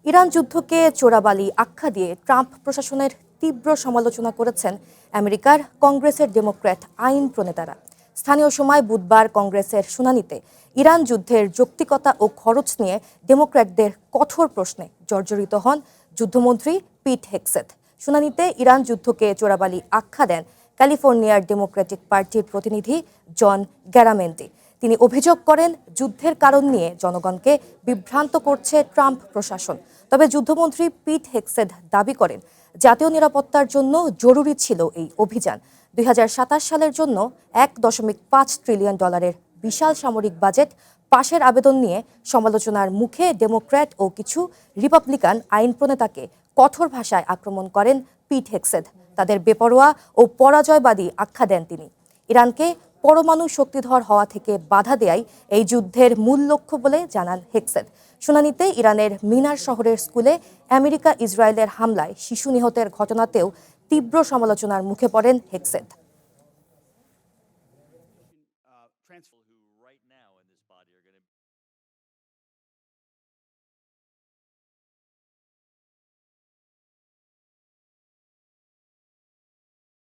Iran যুদ্ধকে চোরাবালি আখ্যা দিয়ে ট্রাম্প প্রশাসনের তীব্র সমালোচনা করেছেন আমেরিকার কংগ্রেসের ডেমোক্র্যাট আইন প্রণেতারা। স্থানীয় সময় বুধবার কংগ্রেসের শুনানিতে ইরান যুদ্ধের যৌক্তিকতা ও খরচ নিয়ে ডেমোক্র্যাটদের কঠোর প্রশ্নে জর্জরিত হন যুদ্ধমন্ত্রী পিট হেগসেথ। শুনানিতে ইরান যুদ্ধকে চোরাবালি আখ্যা দেন ক্যালিফোর্নিয়ার ডেমোক্রেটিক পার্টির প্রতিনিধি জন গ্যারামেন্টি। তিনি অভিযোগ করেন যুদ্ধের কারণ নিয়ে জনগণকে বিভ্রান্ত করছে ট্রাম্প প্রশাসন। তবে যুদ্ধমন্ত্রী পিট হেগসেথ দাবি করেন জাতীয় নিরাপত্তার জন্য জরুরি ছিল এই অভিযান। ২০২৭ সালের জন্য $1.5 ট্রিলিয়ন বিশাল সামরিক বাজেট পাশের আবেদন নিয়ে সমালোচনার মুখে ডেমোক্র্যাট ও কিছু রিপাবলিকান আইন প্রণেতাকে কঠোর ভাষায় আক্রমণ করেন পিট হেগসেথ। তাদের বেপরোয়া ও পরাজয়বাদী আখ্যা দেন তিনি। ইরানকে পরমাণু শক্তিধর হওয়া থেকে বাধা দেয়াই এই যুদ্ধের মূল লক্ষ্য বলে জানান হেগসেথ। শুনানিতে ইরানের মিনার শহরের স্কুলে আমেরিকা ইসরায়েলের হামলায় শিশু নিহতের ঘটনাতেও তীব্র সমালোচনার মুখে পড়েন হেগসেথ।